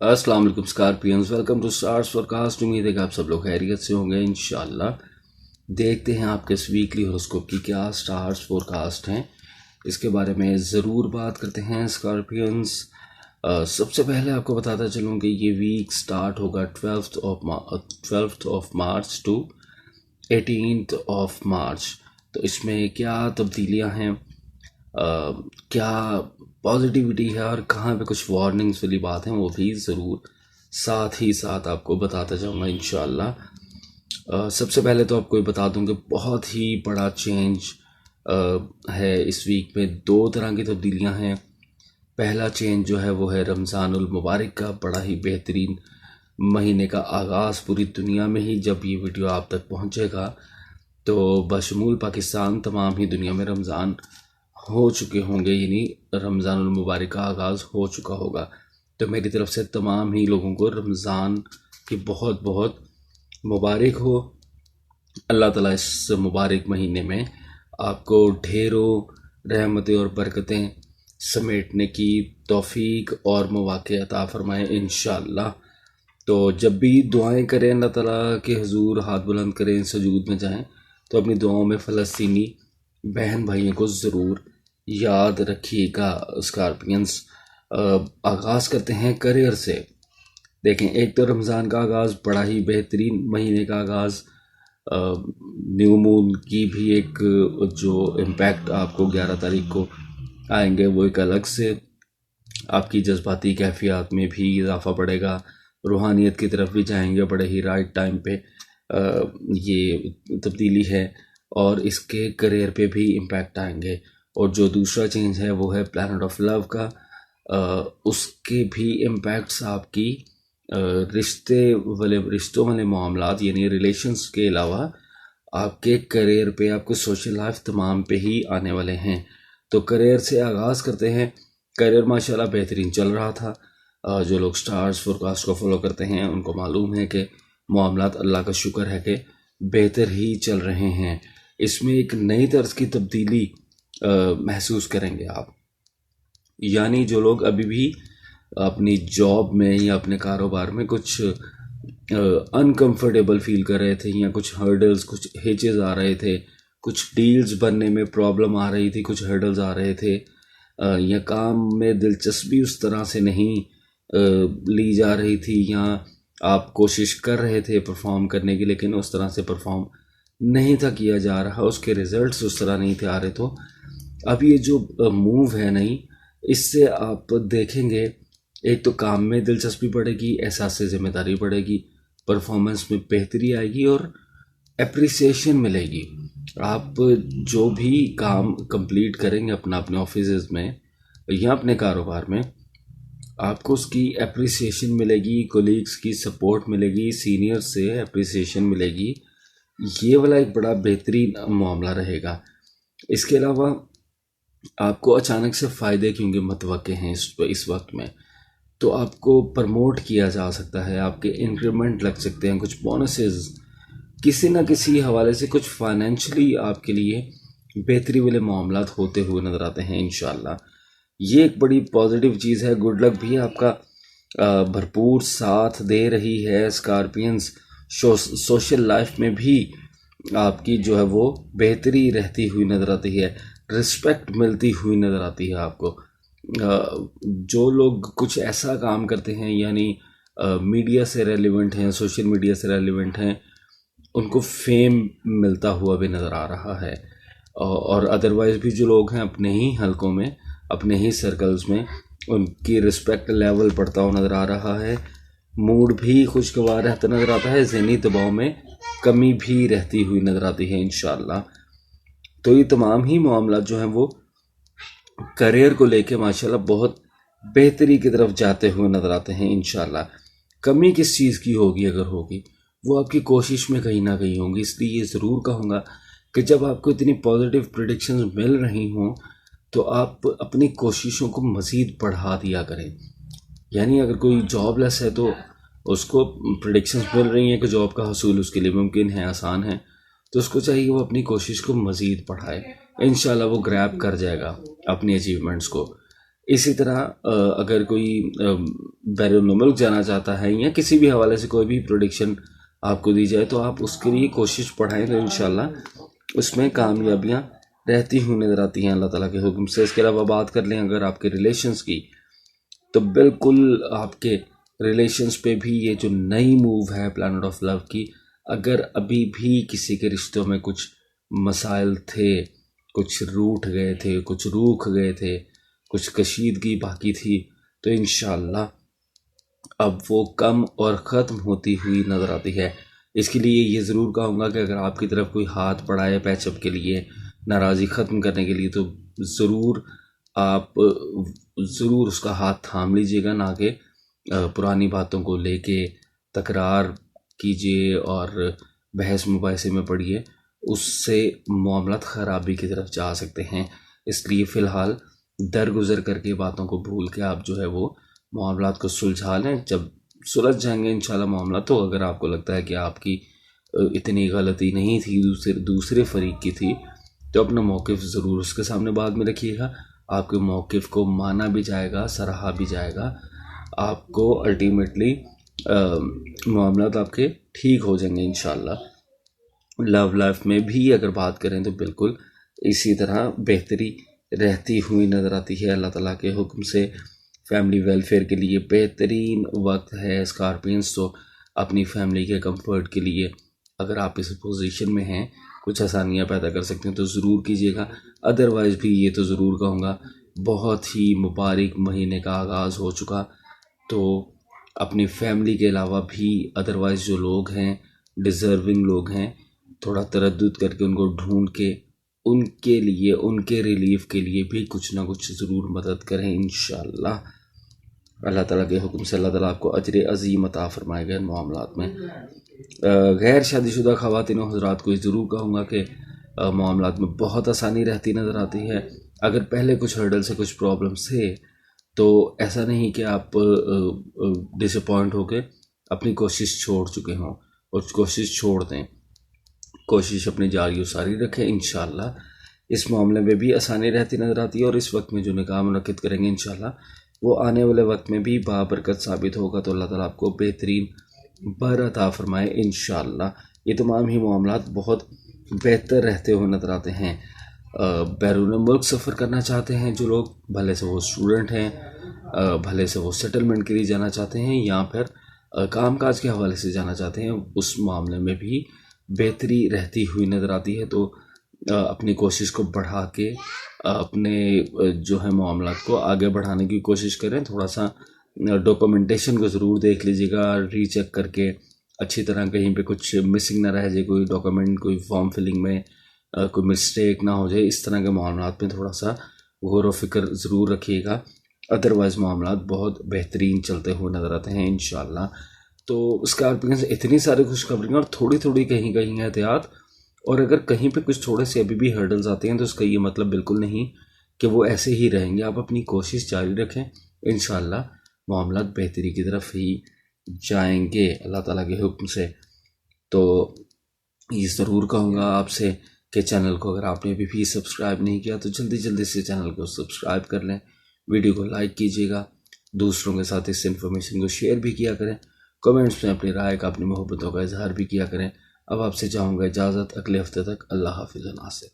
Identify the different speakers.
Speaker 1: अस्सलाम वालेकुम Scorpions, welcome to stars forecast. उम्मीद है कि आप सब लोग खैरियत से होंगे इंशाल्लाह। देखते हैं आपके इस वीकली हॉरोस्कोप की क्या स्टार्स फोरकास्ट हैं, इसके बारे में ज़रूर बात करते हैं स्कॉर्पियंस। सबसे पहले आपको बताता चलूँ कि ये वीक स्टार्ट होगा 12th of March two 18th of March. तो इसमें क्या तब्दीलियाँ हैं, क्या पॉजिटिविटी है और कहाँ पे कुछ वार्निंग्स वाली बात है, वो भी ज़रूर साथ ही साथ आपको बताता जाऊँगा इंशाल्लाह। सबसे पहले तो आपको ये बता दूँ कि बहुत ही बड़ा चेंज है इस वीक में। दो तरह की तब्दीलियाँ हैं। पहला चेंज जो है वो है रमज़ानुल मुबारक का, बड़ा ही बेहतरीन महीने का आगाज़ पूरी दुनिया में ही। जब ये वीडियो आप तक पहुँचेगा तो बशमूल पाकिस्तान तमाम ही दुनिया में रमज़ान हो चुके होंगे, यानी रमज़ानुल मुबारक का आगाज़ हो चुका होगा। तो मेरी तरफ से तमाम ही लोगों को रमज़ान की बहुत बहुत मुबारक हो। अल्लाह ताला इस मुबारक महीने में आपको ढेरों रहमतें और बरकतें समेटने की तौफीक और मौक़े अता फरमाए इंशाअल्लाह। तो जब भी दुआएं करें अल्लाह ताला के हुजूर हाथ बुलंद करें, सजूद में जाएं, तो अपनी दुआओं में फ़लस्तीनी बहन भाइयों को ज़रूर याद रखिएगा स्कॉर्पियंस। आगाज़ करते हैं करियर से। देखें, एक तो रमज़ान का आगाज़, बड़ा ही बेहतरीन महीने का आगाज़। न्यू मून की भी एक जो इम्पैक्ट आपको 11 तारीख को आएंगे, वो एक अलग से आपकी जज्बाती कैफियत में भी इजाफा बढ़ेगा, रूहानियत की तरफ भी जाएंगे। बड़े ही राइट टाइम पे ये तब्दीली है और इसके करियर पे भी इम्पैक्ट आएंगे। और जो दूसरा चेंज है वो है प्लैनेट ऑफ लव का। उसके भी इम्पैक्ट्स आपकी रिश्तों वाले मामलात यानी रिलेशंस के अलावा आपके करियर पे, आपके सोशल लाइफ तमाम पे ही आने वाले हैं। तो करियर से आगाज़ करते हैं। करियर माशाल्लाह बेहतरीन चल रहा था। जो लोग स्टार्स फोरकास्ट को फॉलो करते हैं उनको मालूम है कि मामलात अल्लाह का शुक्र है कि बेहतर ही चल रहे हैं। इसमें एक नई तर्ज की तब्दीली महसूस करेंगे आप। यानी जो लोग अभी भी अपनी जॉब में या अपने कारोबार में कुछ अनकंफर्टेबल फील कर रहे थे, या कुछ हर्डल्स, कुछ हिचेस आ रहे थे, कुछ डील्स बनने में प्रॉब्लम आ रही थी, कुछ हर्डल्स आ रहे थे, या काम में दिलचस्पी उस तरह से नहीं ली जा रही थी, या आप कोशिश कर रहे थे परफॉर्म करने की लेकिन उस तरह से परफॉर्म नहीं था किया जा रहा, उसके रिजल्ट्स उस तरह नहीं थे आ रहे, तो अब ये जो मूव है नहीं, इससे आप देखेंगे एक तो काम में दिलचस्पी बढ़ेगी, एहसास से जिम्मेदारी बढ़ेगी, परफॉर्मेंस में बेहतरी आएगी और एप्रिसिएशन मिलेगी। आप जो भी काम कंप्लीट करेंगे अपने ऑफिस में या अपने कारोबार में, आपको उसकी एप्रिसिएशन मिलेगी, कोलीग्स की सपोर्ट मिलेगी, सीनियर से एप्रिसिएशन मिलेगी। ये वाला एक बड़ा बेहतरीन मामला रहेगा। इसके अलावा आपको अचानक से फ़ायदे क्योंकि मतवक्के हैं इस वक्त में, तो आपको प्रमोट किया जा सकता है, आपके इंक्रीमेंट लग सकते हैं, कुछ बोनसेस किसी ना किसी हवाले से, कुछ फाइनेंशियली आपके लिए बेहतरी वाले मामलात होते हुए नज़र आते हैं इंशाल्लाह। ये एक बड़ी पॉजिटिव चीज़ है। गुड लक भी आपका भरपूर साथ दे रही है स्कॉर्पियंस। सोशल लाइफ में भी आपकी जो है वो बेहतरी रहती हुई नज़र आती है, रिस्पेक्ट मिलती हुई नज़र आती है आपको। जो लोग कुछ ऐसा काम करते हैं यानी मीडिया से रेलिवेंट हैं, सोशल मीडिया से रेलिवेंट हैं, उनको फेम मिलता हुआ भी नज़र आ रहा है। और अदरवाइज़ भी जो लोग हैं अपने ही हलकों में, अपने ही सर्कल्स में, उनकी रिस्पेक्ट लेवल बढ़ता हुआ नज़र आ रहा है। मूड भी खुशगवार रहता नज़र आता है, ज़हनी दबाव में कमी भी रहती हुई नज़र आती है इंशाल्लाह। तो ये तमाम ही मामला जो हैं वो करियर को लेके माशाल्लाह बहुत बेहतरी की तरफ जाते हुए नज़र आते हैं इंशाल्लाह। कमी किस चीज़ की होगी, अगर होगी वो आपकी कोशिश में कहीं ना कहीं होंगी। इसलिए ये ज़रूर कहूँगा कि जब आपको इतनी पॉजिटिव प्रेडिक्शंस मिल रही हों तो आप अपनी कोशिशों को मज़ीद बढ़ा दिया करें। यानी अगर कोई जॉबलेस है तो उसको प्रेडिक्शंस मिल रही हैं कि जॉब का हसूल उसके लिए मुमकिन है, आसान है, तो उसको चाहिए वो अपनी कोशिश को मज़ीद बढ़ाए। इंशाल्लाह वो ग्रैब कर जाएगा अपनी अचीवमेंट्स को। इसी तरह अगर कोई बैरून मुल्क जाना चाहता है या किसी भी हवाले से कोई भी प्रोडिक्शन आपको दी जाए तो आप उसके लिए कोशिश बढ़ाएं तो इंशाल्लाह उसमें कामयाबियां रहती हुई नज़र आती हैं अल्लाह ताला के हुक्म से। इसके अलावा बात कर लें अगर आपके रिलेशंस की, तो बिल्कुल आपके रिलेशंस पे भी ये जो नई मूव है प्लैनेट ऑफ लव की, अगर अभी भी किसी के रिश्तों में कुछ मसाइल थे, कुछ रूठ गए थे, कुछ रूख गए थे, कुछ कशीदगी बाकी थी, तो इंशाल्लाह अब वो कम और ख़त्म होती हुई नज़र आती है। इसके लिए ये ज़रूर कहूँगा कि अगर आपकी तरफ कोई हाथ बढ़ाए पैचअप के लिए, नाराज़ी ख़त्म करने के लिए, तो ज़रूर आप ज़रूर उसका हाथ थाम लीजिएगा, ना कि पुरानी बातों को लेके तकरार कीजिए और बहस मुबाहिसे में पड़िए, उससे मामलात ख़राबी की तरफ जा सकते हैं। इसलिए फ़िलहाल दरगुजर करके बातों को भूल के आप जो है वो मामलात को सुलझा लें। जब सुलझ जाएंगे इंशाल्लाह मामला, तो अगर आपको लगता है कि आपकी इतनी गलती नहीं थी, दूसरे फरीक की थी, तो अपना मौक़िफ़ ज़रूर उसके सामने बाद में रखिएगा। आपके मौक़िफ़ को माना भी जाएगा, सराहा भी जाएगा। आपको अल्टीमेटली मामलात आपके ठीक हो जाएंगे इंशाल्लाह। लव लाइफ में भी अगर बात करें तो बिल्कुल इसी तरह बेहतरी रहती हुई नज़र आती है अल्लाह ताला के हुक्म से। फैमिली वेलफेयर के लिए बेहतरीन वक्त है स्कॉर्पियंस, तो अपनी फैमिली के कंफर्ट के लिए अगर आप इस पोजीशन में हैं, कुछ आसानियां पैदा कर सकते हैं तो ज़रूर कीजिएगा। अदरवाइज़ भी ये तो ज़रूर कहूँगा, बहुत ही मुबारक महीने का आगाज़ हो चुका, तो अपनी फैमिली के अलावा भी अदरवाइज़ जो लोग हैं, डिज़र्विंग लोग हैं, थोड़ा तरद्दुद करके उनको ढूंढ के उनके लिए, उनके रिलीफ के लिए भी कुछ ना कुछ ज़रूर मदद करें इंशाल्लाह। अल्लाह ताला के हुक्म से अल्लाह ताला आपको अजर अज़ीम अता फरमाएगा इन मामलात में। गैर शादीशुदा ख़वातीन और हज़रात को ज़रूर कहूँगा कि मामलात में बहुत आसानी रहती नज़र आती है। अगर पहले कुछ हर्डल से कुछ प्रॉब्लम्स थे तो ऐसा नहीं कि आप डिसअपॉइंट होकर अपनी कोशिश छोड़ चुके हों, और कोशिश छोड़ दें। कोशिश अपनी जारी और सारी रखें, इंशाल्लाह इस मामले में भी आसानी रहती नज़र आती है। और इस वक्त में जो निकाह मुनक्किद करेंगे इंशाल्लाह वो आने वाले वक्त में भी बाबरकत साबित होगा, तो अल्लाह ताला आपको बेहतरीन बर अता फरमाए इंशाल्लाह। ये तमाम ही मामलात बहुत बेहतर रहते हुए नज़र आते हैं। बैरून मुल्क सफ़र करना चाहते हैं जो लोग, भले से वो स्टूडेंट हैं, भले से वो सेटलमेंट के लिए जाना चाहते हैं, या फिर कामकाज के हवाले से जाना चाहते हैं, उस मामले में भी बेहतरी रहती हुई नज़र आती है। तो अपनी कोशिश को बढ़ा के अपने जो है मामलात को आगे बढ़ाने की कोशिश करें। थोड़ा सा डॉक्यूमेंटेशन को ज़रूर देख लीजिएगा, रीचेक करके अच्छी तरह, कहीं पे कुछ मिसिंग ना रह जाए, कोई डॉक्यूमेंट, कोई फॉर्म फिलिंग में कोई मिस्टेक ना हो जाए। इस तरह के मामलात में थोड़ा सा गौर व फिक्र ज़रूर रखिएगा, अदरवाइज़ मामलात बहुत बेहतरीन चलते हुए नज़र आते हैं इंशाल्लाह। तो स्कॉर्पियंस इतनी सारी खुशखबरियाँ और थोड़ी थोड़ी कहीं कहीं एहतियात, और अगर कहीं पे कुछ थोड़े से अभी भी हर्डल्स आते हैं तो उसका ये मतलब बिल्कुल नहीं कि वो ऐसे ही रहेंगे। आप अपनी कोशिश जारी रखें, इंशाल्लाह मामलात बेहतरी की तरफ ही जाएंगे अल्लाह ताला के हुक्म से। तो ये ज़रूर कहूँगा आपसे कि चैनल को अगर आपने अभी भी सब्सक्राइब नहीं किया तो जल्दी जल्दी से चैनल को सब्सक्राइब कर लें, वीडियो को लाइक कीजिएगा, दूसरों के साथ इस इन्फॉर्मेशन को शेयर भी किया करें, कमेंट्स में अपनी राय का, अपनी मोहब्बतों का इजहार भी किया करें। अब आपसे चाहूँगा इजाज़त, अगले हफ्ते तक। अल्लाह हाफिज़ नासिर।